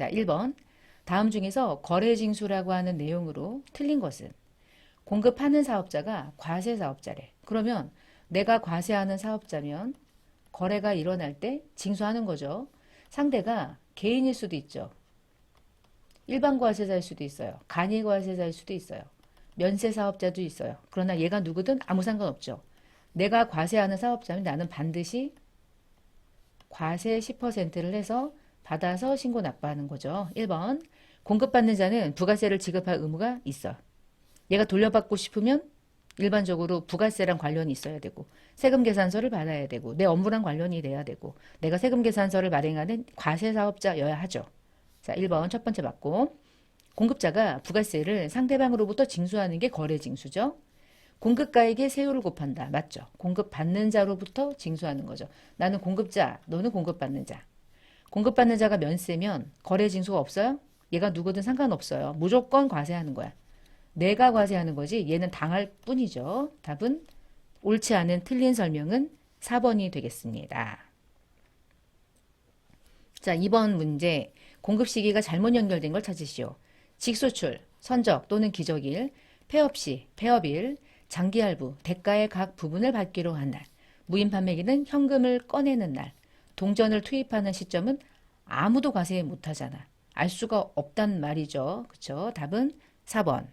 자, 1번. 다음 중에서 거래징수라고 하는 내용으로 틀린 것은 공급하는 사업자가 과세 사업자래. 그러면 내가 과세하는 사업자면 거래가 일어날 때 징수하는 거죠. 상대가 개인일 수도 있죠. 일반 과세자일 수도 있어요. 간이 과세자일 수도 있어요. 면세 사업자도 있어요. 그러나 얘가 누구든 아무 상관없죠. 내가 과세하는 사업자면 나는 반드시 과세 10%를 해서 받아서 신고 납부하는 거죠. 1번. 공급받는 자는 부가세를 지급할 의무가 있어. 얘가 돌려받고 싶으면 일반적으로 부가세랑 관련이 있어야 되고 세금 계산서를 받아야 되고 내 업무랑 관련이 돼야 되고 내가 세금 계산서를 발행하는 과세 사업자여야 하죠. 자, 1번 첫 번째 맞고 공급자가 부가세를 상대방으로부터 징수하는 게 거래징수죠. 공급가에게 세율을 곱한다. 맞죠? 공급받는 자로부터 징수하는 거죠. 나는 공급자, 너는 공급받는 자. 공급받는 자가 면세면 거래징수가 없어요? 얘가 누구든 상관없어요. 무조건 과세하는 거야. 내가 과세하는 거지 얘는 당할 뿐이죠. 답은 옳지 않은 틀린 설명은 4번이 되겠습니다. 자, 2번 문제. 공급 시기가 잘못 연결된 걸 찾으시오. 직소출, 선적 또는 기적일, 폐업시, 폐업일, 장기할부, 대가의 각 부분을 받기로 한 날, 무인 판매기는 현금을 꺼내는 날, 동전을 투입하는 시점은 아무도 과세 못하잖아. 알 수가 없단 말이죠. 그쵸? 답은 4번.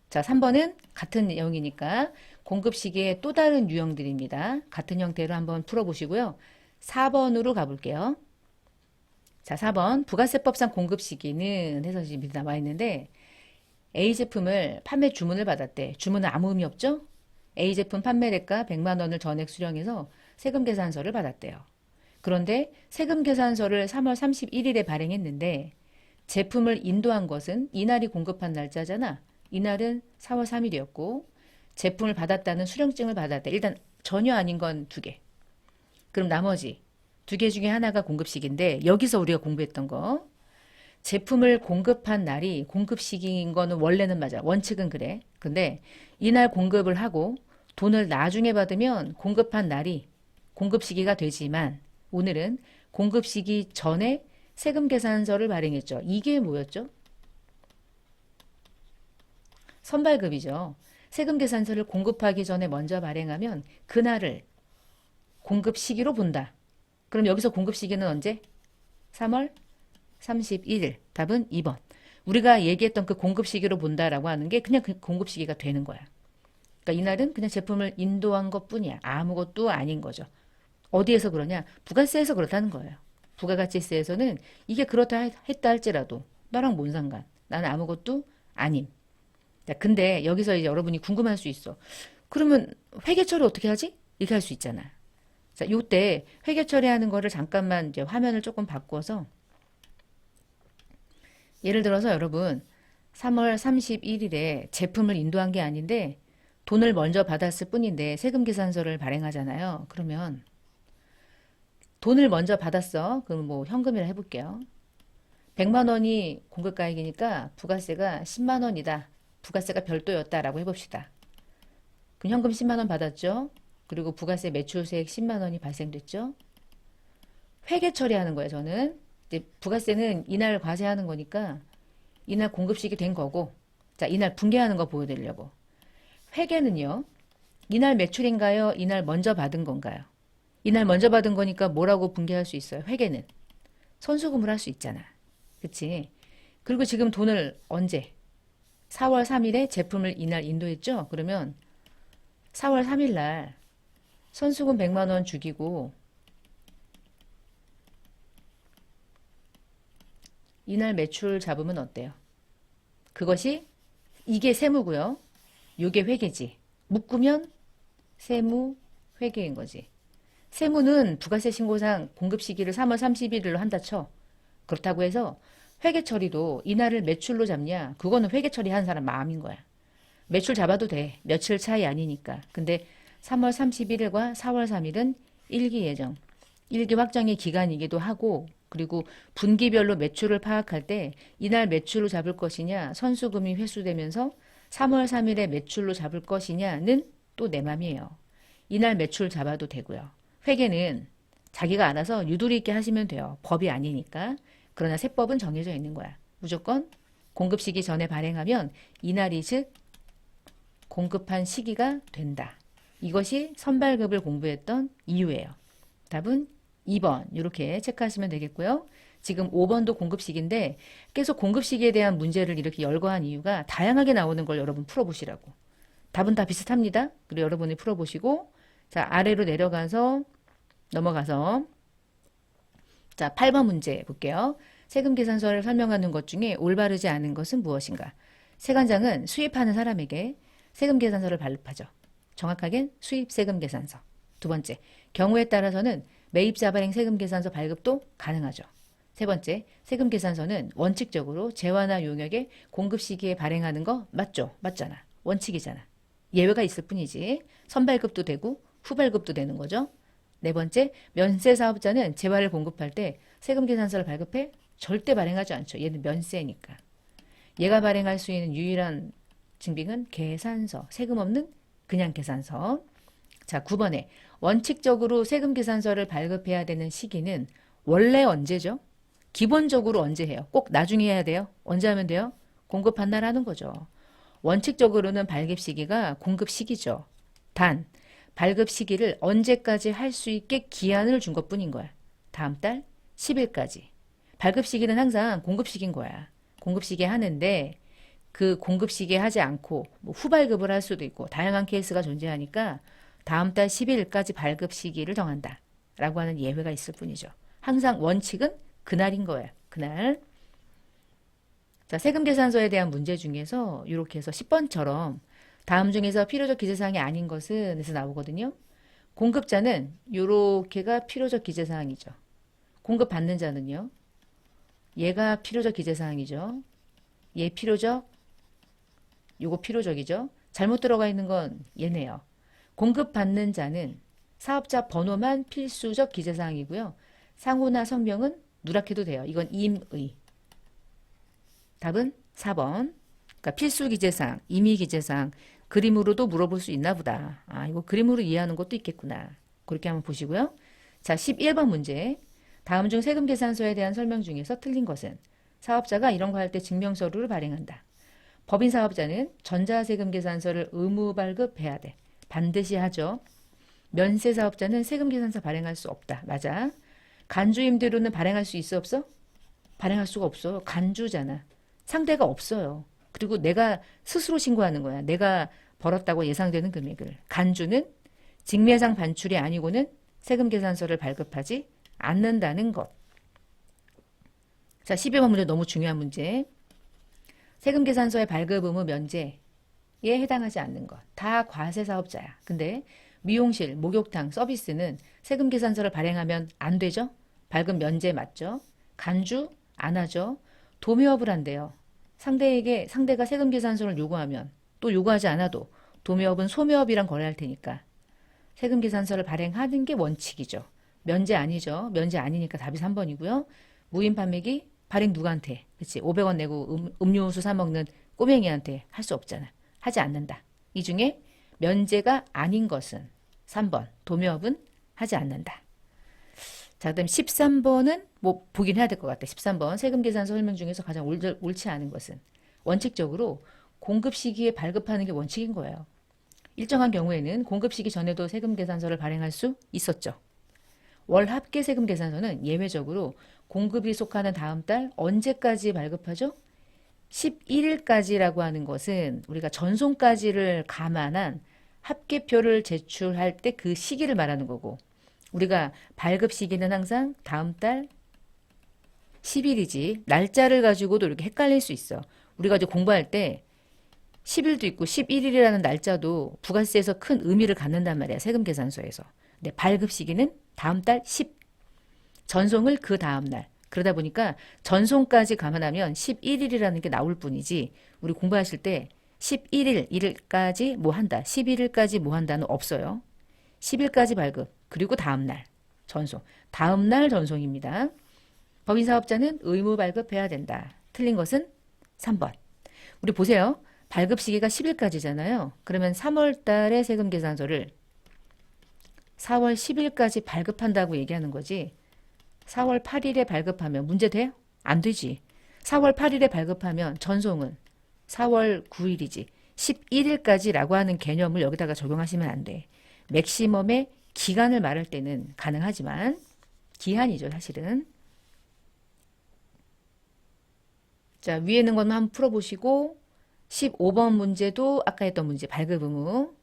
자, 3번은 같은 내용이니까 공급 시기의 또 다른 유형들입니다. 같은 형태로 한번 풀어보시고요. 4번으로 가볼게요. 자, 4번. 부가세법상 공급 시기는 해서 지금 밑에 나와 있는데 A 제품을 판매 주문을 받았대. 주문은 아무 의미 없죠? A 제품 판매 대가 100만 원을 전액 수령해서 세금 계산서를 받았대요. 그런데 세금 계산서를 3월 31일에 발행했는데 제품을 인도한 것은 이날이 공급한 날짜잖아. 이날은 4월 3일이었고 제품을 받았다는 수령증을 받았대. 일단 전혀 아닌 건 2개. 그럼 나머지 2개 중에 하나가 공급식인데 여기서 우리가 공부했던 거 제품을 공급한 날이 공급 시기인 거는 원래는 맞아. 원칙은 그래. 근데 이날 공급을 하고 돈을 나중에 받으면 공급한 날이 공급 시기가 되지만 오늘은 공급 시기 전에 세금 계산서를 발행했죠. 이게 뭐였죠? 선발급이죠. 세금 계산서를 공급하기 전에 먼저 발행하면 그날을 공급 시기로 본다. 그럼 여기서 공급 시기는 언제? 3월 31일. 답은 2번. 우리가 얘기했던 그 공급 시기로 본다라고 하는 게 그냥 그 공급 시기가 되는 거야. 그러니까 이날은 그냥 제품을 인도한 것뿐이야. 아무것도 아닌 거죠. 어디에서 그러냐? 부가세에서 그렇다는 거예요. 부가가치세에서는 이게 그렇다 했다 할지라도 나랑 뭔 상관? 나는 아무것도 아님. 자, 근데 여기서 이제 여러분이 궁금할 수 있어. 그러면 회계 처리 어떻게 하지? 이렇게 할 수 있잖아. 자, 요때 회계 처리하는 거를 잠깐만 이제 화면을 조금 바꿔서 예를 들어서 여러분 3월 31일에 제품을 인도한 게 아닌데 돈을 먼저 받았을 뿐인데 세금 계산서를 발행하잖아요. 그러면 돈을 먼저 받았어. 그럼 뭐 현금이라 해볼게요. 100만 원이 공급가액이니까 부가세가 10만 원이다. 부가세가 별도였다라고 해봅시다. 그럼 현금 10만 원 받았죠. 그리고 부가세 매출세액 10만 원이 발생됐죠. 회계 처리하는 거예요. 저는 이제 부가세는 이날 과세하는 거니까 이날 공급식이 된 거고 자 이날 분개하는 거 보여드리려고 회계는요. 이날 매출인가요? 이날 먼저 받은 건가요? 이날 먼저 받은 거니까 뭐라고 분개할 수 있어요? 회계는 선수금을 할 수 있잖아. 그치? 그리고 지금 돈을 언제? 4월 3일에 제품을 이날 인도했죠? 그러면 4월 3일 날 선수금 100만 원 죽이고 이날 매출 잡으면 어때요? 그것이 이게 세무고요. 요게 회계지. 묶으면 세무 회계인 거지. 세무는 부가세 신고상 공급 시기를 3월 31일로 한다 쳐. 그렇다고 해서 회계 처리도 이날을 매출로 잡냐? 그거는 회계 처리한 사람 마음인 거야. 매출 잡아도 돼. 며칠 차이 아니니까. 근데 3월 31일과 4월 3일은 일기 예정, 일기 확정의 기간이기도 하고 그리고 분기별로 매출을 파악할 때 이날 매출로 잡을 것이냐 선수금이 회수되면서 3월 3일에 매출로 잡을 것이냐는 또 내 맘이에요. 이날 매출 잡아도 되고요. 회계는 자기가 알아서 유도리 있게 하시면 돼요. 법이 아니니까. 그러나 세법은 정해져 있는 거야. 무조건 공급 시기 전에 발행하면 이날이 즉 공급한 시기가 된다. 이것이 선발급을 공부했던 이유예요. 답은 2번 이렇게 체크하시면 되겠고요. 지금 5번도 공급 시기인데 계속 공급 시기에 대한 문제를 이렇게 열거한 이유가 다양하게 나오는 걸 여러분 풀어보시라고. 답은 다 비슷합니다. 그리고 여러분이 풀어보시고 자 아래로 내려가서 넘어가서 자 8번 문제 볼게요. 세금 계산서를 설명하는 것 중에 올바르지 않은 것은 무엇인가? 세관장은 수입하는 사람에게 세금 계산서를 발급하죠. 정확하게 수입세금 계산서. 두 번째, 경우에 따라서는 매입자 발행 세금 계산서 발급도 가능하죠. 세 번째, 세금 계산서는 원칙적으로 재화나 용역의 공급 시기에 발행하는 거 맞죠? 맞잖아. 원칙이잖아. 예외가 있을 뿐이지. 선발급도 되고 후발급도 되는 거죠. 네 번째, 면세 사업자는 재화를 공급할 때 세금 계산서를 발급해? 절대 발행하지 않죠. 얘는 면세니까. 얘가 발행할 수 있는 유일한 증빙은 계산서, 세금 없는 그냥 계산서. 자, 9번에 원칙적으로 세금 계산서를 발급해야 되는 시기는 원래 언제죠? 기본적으로 언제 해요? 꼭 나중에 해야 돼요? 언제 하면 돼요? 공급한 날 하는 거죠. 원칙적으로는 발급 시기가 공급 시기죠. 단, 발급 시기를 언제까지 할 수 있게 기한을 준 것뿐인 거야. 다음 달 10일까지. 발급 시기는 항상 공급 시기인 거야. 공급 시기에 하는데 그 공급 시기에 하지 않고 뭐 후발급을 할 수도 있고 다양한 케이스가 존재하니까 다음 달 10일까지 발급 시기를 정한다. 라고 하는 예외가 있을 뿐이죠. 항상 원칙은 그날인 거예요. 그날. 자, 세금 계산서에 대한 문제 중에서 이렇게 해서 10번처럼 다음 중에서 필요적 기재사항이 아닌 것은 에서 나오거든요. 공급자는 이렇게가 필요적 기재사항이죠. 공급받는 자는요. 얘가 필요적 기재사항이죠. 얘 필요적, 요거 필요적이죠. 잘못 들어가 있는 건 얘네요. 공급받는 자는 사업자 번호만 필수적 기재사항이고요. 상호나 성명은 누락해도 돼요. 이건 임의. 답은 4번. 그러니까 필수 기재사항, 임의 기재사항, 그림으로도 물어볼 수 있나 보다. 아, 이거 그림으로 이해하는 것도 있겠구나. 그렇게 한번 보시고요. 자, 11번 문제. 다음 중 세금 계산서에 대한 설명 중에서 틀린 것은 사업자가 이런 거 할 때 증명서류를 발행한다. 법인 사업자는 전자세금 계산서를 의무 발급해야 돼. 반드시 하죠. 면세 사업자는 세금 계산서 발행할 수 없다. 맞아. 간주 임대료는 발행할 수 있어 없어? 발행할 수가 없어. 간주잖아. 상대가 없어요. 그리고 내가 스스로 신고하는 거야. 내가 벌었다고 예상되는 금액을. 간주는 직매상 반출이 아니고는 세금 계산서를 발급하지 않는다는 것. 자, 12번 문제 너무 중요한 문제. 세금 계산서의 발급 의무 면제에 해당하지 않는 것. 다 과세 사업자야. 근데 미용실, 목욕탕, 서비스는 세금 계산서를 발행하면 안 되죠? 발급 면제 맞죠? 간주 안 하죠? 도매업을 한대요. 상대가 세금 계산서를 요구하면 또 요구하지 않아도 도매업은 소매업이랑 거래할 테니까 세금 계산서를 발행하는 게 원칙이죠. 면제 아니죠. 면제 아니니까 답이 3번이고요. 무인 판매기 발행 누구한테? 그치? 500원 내고 음료수 사 먹는 꼬맹이한테 할 수 없잖아. 하지 않는다. 이 중에 면제가 아닌 것은 3번. 도매업은 하지 않는다. 자, 그다음 13번은 뭐 보긴 해야 될 것 같아. 13번 세금 계산서 설명 중에서 가장 옳지 않은 것은 원칙적으로 공급 시기에 발급하는 게 원칙인 거예요. 일정한 경우에는 공급 시기 전에도 세금 계산서를 발행할 수 있었죠. 월 합계 세금 계산서는 예외적으로 공급이 속하는 다음 달 언제까지 발급하죠? 11일까지라고 하는 것은 우리가 전송까지를 감안한 합계표를 제출할 때 그 시기를 말하는 거고 우리가 발급 시기는 항상 다음 달 10일이지 날짜를 가지고도 이렇게 헷갈릴 수 있어. 우리가 이제 공부할 때 10일도 있고 11일이라는 날짜도 부가세에서 큰 의미를 갖는단 말이야. 세금 계산서에서. 근데 발급 시기는 다음 달 10. 전송을 그 다음 날. 그러다 보니까 전송까지 감안하면 11일이라는 게 나올 뿐이지 우리 공부하실 때 11일까지 뭐 한다. 11일까지 뭐 한다는 없어요. 10일까지 발급. 그리고 다음 날 전송. 다음 날 전송입니다. 법인사업자는 의무 발급해야 된다. 틀린 것은 3번. 우리 보세요. 발급 시기가 10일까지잖아요. 그러면 3월 달에 세금 계산서를 4월 10일까지 발급한다고 얘기하는 거지. 4월 8일에 발급하면 문제 돼요? 안 되지. 4월 8일에 발급하면 전송은 4월 9일이지. 11일까지라고 하는 개념을 여기다가 적용하시면 안 돼. 맥시멈의 기간을 말할 때는 가능하지만 기한이죠, 사실은. 자, 위에 있는 것만 한번 풀어보시고 15번 문제도 아까 했던 문제 발급 의무.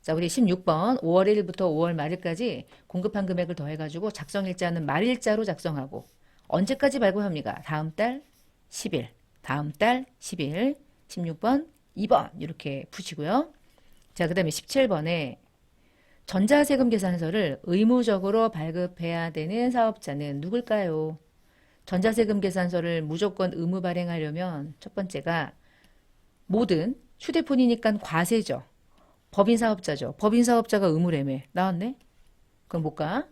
자, 우리 16번 5월 1일부터 5월 말일까지 공급한 금액을 더해가지고 작성일자는 말일자로 작성하고 언제까지 발급합니까? 다음 달 10일, 다음 달 10일, 16번, 2번 이렇게 푸시고요. 자, 그 다음에 17번에 전자세금 계산서를 의무적으로 발급해야 되는 사업자는 누굴까요? 전자세금 계산서를 무조건 의무 발행하려면 첫 번째가 모든 휴대폰이니까 과세죠. 법인사업자죠. 법인사업자가 의무래매. 나왔네? 그럼 못 가.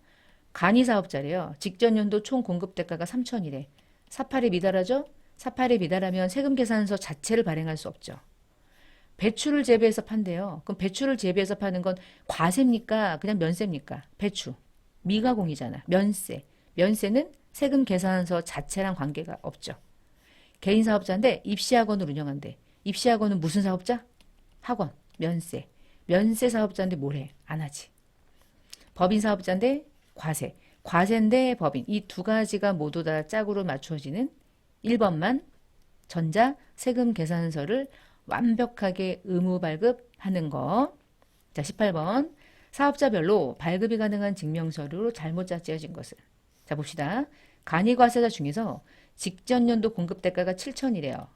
간이사업자래요. 직전연도 총 공급대가가 3천이래. 48에 미달하죠? 48에 미달하면 세금 계산서 자체를 발행할 수 없죠. 배추를 재배해서 판대요. 그럼 배추를 재배해서 파는 건 과세입니까? 그냥 면세입니까? 배추. 미가공이잖아. 면세. 면세는 세금 계산서 자체랑 관계가 없죠. 개인사업자인데 입시학원을 운영한대. 입시학원은 무슨 사업자? 학원. 면세. 면세 사업자인데 뭘 해? 안 하지. 법인 사업자인데 과세. 과세인데 법인. 이 두 가지가 모두 다 짝으로 맞추어지는 1번만 전자 세금 계산서를 완벽하게 의무 발급하는 거. 자, 18번. 사업자별로 발급이 가능한 증명서류로 잘못 짜여진 것은. 자, 봅시다. 간이과세자 중에서 직전 연도 공급대가가 7천이래요.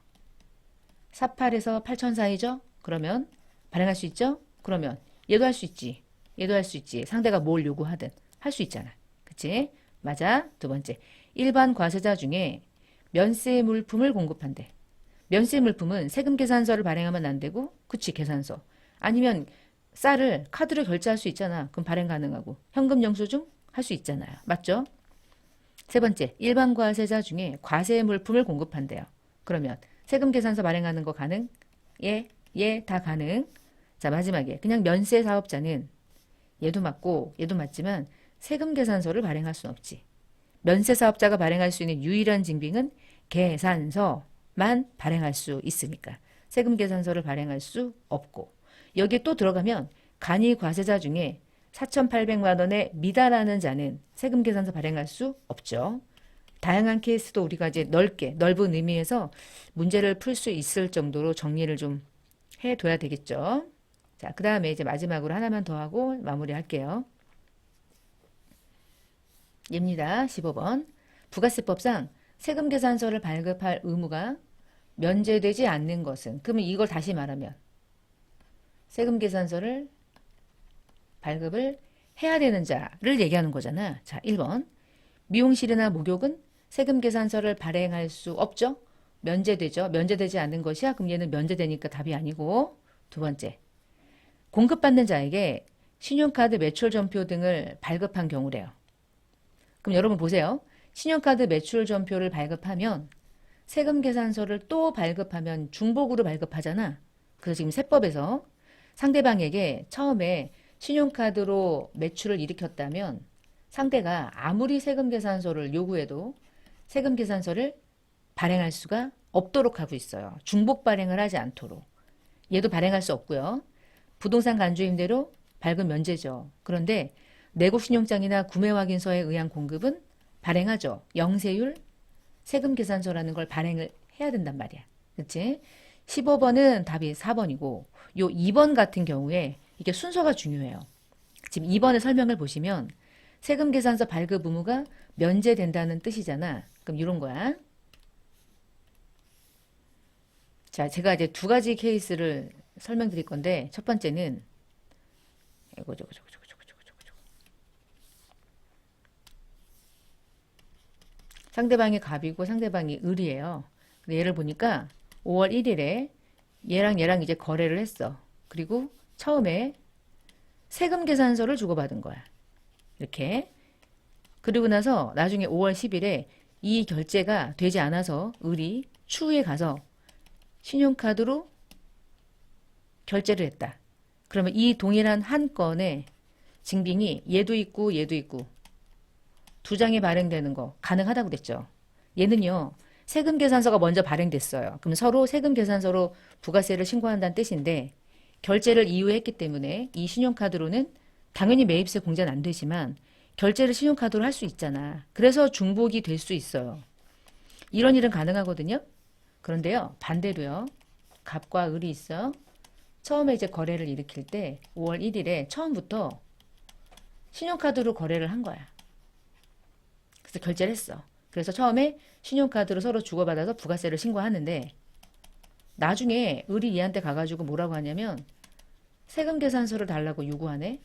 48에서 8천 사이죠? 그러면 발행할 수 있죠? 그러면 얘도 할 수 있지. 얘도 할 수 있지. 상대가 뭘 요구하든 할 수 있잖아. 그치? 맞아. 두 번째. 일반 과세자 중에 면세 물품을 공급한대. 면세 물품은 세금 계산서를 발행하면 안 되고, 그치, 계산서. 아니면 쌀을 카드로 결제할 수 있잖아. 그럼 발행 가능하고. 현금 영수증 할 수 있잖아요. 맞죠? 세 번째, 일반 과세자 중에 과세 물품을 공급한대요. 그러면 세금 계산서 발행하는 거 가능? 예, 예, 다 가능. 자, 마지막에 그냥 면세 사업자는 얘도 맞고 얘도 맞지만 세금 계산서를 발행할 수는 없지. 면세 사업자가 발행할 수 있는 유일한 증빙은 계산서만 발행할 수 있으니까 세금 계산서를 발행할 수 없고, 여기에 또 들어가면 간이 과세자 중에 4,800만 원에 미달하는 자는 세금 계산서 발행할 수 없죠. 다양한 케이스도 우리가 이제 넓은 의미에서 문제를 풀 수 있을 정도로 정리를 좀 해둬야 되겠죠. 자, 그 다음에 이제 마지막으로 하나만 더 하고 마무리할게요. 얘입니다. 15번. 부가세법상 세금 계산서를 발급할 의무가 면제되지 않는 것은, 그러면 이걸 다시 말하면 세금 계산서를 발급을 해야 되는 자를 얘기하는 거잖아. 자, 1번. 미용실이나 목욕은 세금 계산서를 발행할 수 없죠? 면제되죠. 면제되지 않는 것이야. 그럼 얘는 면제되니까 답이 아니고. 두 번째. 공급받는 자에게 신용카드 매출 전표 등을 발급한 경우래요. 그럼 여러분 보세요. 신용카드 매출 전표를 발급하면 세금 계산서를 또 발급하면 중복으로 발급하잖아. 그래서 지금 세법에서 상대방에게 처음에 신용카드로 매출을 일으켰다면 상대가 아무리 세금 계산서를 요구해도 세금 계산서를 발행할 수가 없도록 하고 있어요. 중복 발행을 하지 않도록. 얘도 발행할 수 없고요. 부동산 간주임대로 발급 면제죠. 그런데 내고신용장이나 구매확인서에 의한 공급은 발행하죠. 영세율 세금 계산서라는 걸 발행을 해야 된단 말이야. 그치? 15번은 답이 4번이고 요 2번 같은 경우에 이게 순서가 중요해요. 지금 2번의 설명을 보시면 세금 계산서 발급 의무가 면제된다는 뜻이잖아. 그럼 이런 거야. 자, 제가 이제 두 가지 케이스를 설명드릴 건데 첫 번째는 상대방이 갑이고 상대방이 을이에요. 근데 얘를 보니까 5월 1일에 얘랑 이제 거래를 했어. 그리고 처음에 세금 계산서를 주고받은 거야. 이렇게. 그리고 나서 나중에 5월 10일에 이 결제가 되지 않아서 을이 추후에 가서 신용카드로 결제를 했다. 그러면 이 동일한 한 건에 증빙이 얘도 있고 얘도 있고 두 장이 발행되는 거 가능하다고 그랬죠. 얘는요. 세금계산서가 먼저 발행됐어요. 그럼 서로 세금계산서로 부가세를 신고한다는 뜻인데 결제를 이후에 했기 때문에 이 신용카드로는 당연히 매입세 공제는 안 되지만 결제를 신용카드로 할 수 있잖아. 그래서 중복이 될 수 있어요. 이런 일은 가능하거든요. 그런데요, 반대로요. 갑과 을이 있어. 처음에 이제 거래를 일으킬 때 5월 1일에 처음부터 신용카드로 거래를 한 거야. 그래서 결제를 했어. 그래서 처음에 신용카드로 서로 주고받아서 부가세를 신고하는데 나중에 을이 얘한테 가가지고 뭐라고 하냐면 세금계산서를 달라고 요구하네.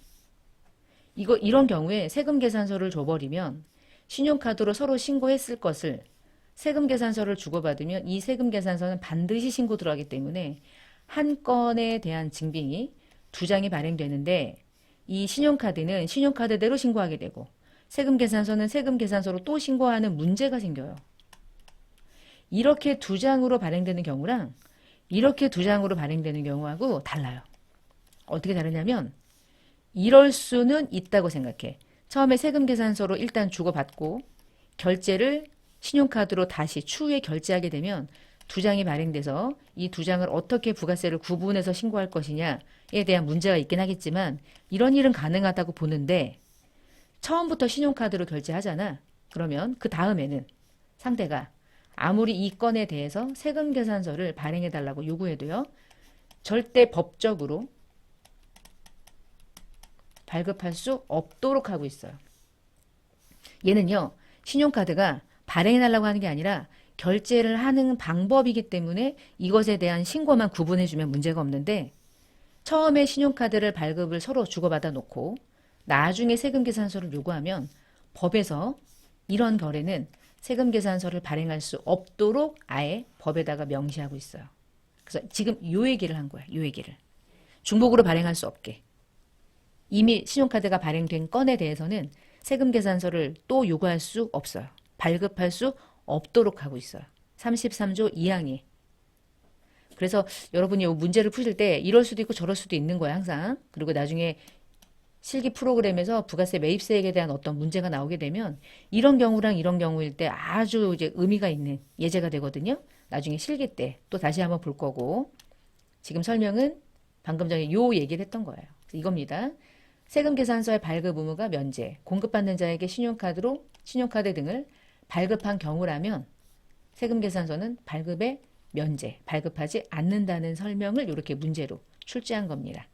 이런 경우에 세금계산서를 줘버리면 신용카드로 서로 신고했을 것을 세금계산서를 주고받으면 이 세금계산서는 반드시 신고 들어가기 때문에 한 건에 대한 증빙이 두 장이 발행되는데 이 신용카드는 신용카드대로 신고하게 되고 세금계산서는 세금계산서로 또 신고하는 문제가 생겨요. 이렇게 두 장으로 발행되는 경우랑 이렇게 두 장으로 발행되는 경우하고 달라요. 어떻게 다르냐면 이럴 수는 있다고 생각해. 처음에 세금계산서로 일단 주고받고 결제를 신용카드로 다시 추후에 결제하게 되면 두 장이 발행돼서 이 두 장을 어떻게 부가세를 구분해서 신고할 것이냐에 대한 문제가 있긴 하겠지만 이런 일은 가능하다고 보는데 처음부터 신용카드로 결제하잖아. 그러면 그 다음에는 상대가 아무리 이 건에 대해서 세금계산서를 발행해달라고 요구해도요. 절대 법적으로 발급할 수 없도록 하고 있어요. 얘는요. 신용카드가 발행해달라고 하는 게 아니라 결제를 하는 방법이기 때문에 이것에 대한 신고만 구분해주면 문제가 없는데 처음에 신용카드를 발급을 서로 주고받아 놓고 나중에 세금계산서를 요구하면 법에서 이런 거래는 세금계산서를 발행할 수 없도록 아예 법에다가 명시하고 있어요. 그래서 지금 요 얘기를 한 거야. 요 얘기를. 중복으로 발행할 수 없게. 이미 신용카드가 발행된 건에 대해서는 세금계산서를 또 요구할 수 없어요. 발급할 수 없도록 하고 있어요. 33조 2항이. 그래서 여러분이 이 문제를 푸실 때 이럴 수도 있고 저럴 수도 있는 거야, 항상. 그리고 나중에 실기 프로그램에서 부가세 매입세액에 대한 어떤 문제가 나오게 되면 이런 경우랑 이런 경우일 때 아주 이제 의미가 있는 예제가 되거든요. 나중에 실기 때 또 다시 한번 볼 거고. 지금 설명은 방금 전에 요 얘기를 했던 거예요. 이겁니다. 세금계산서의 발급 의무가 면제, 공급받는 자에게 신용카드 등을 발급한 경우라면 세금계산서는 발급의 면제, 발급하지 않는다는 설명을 이렇게 문제로 출제한 겁니다.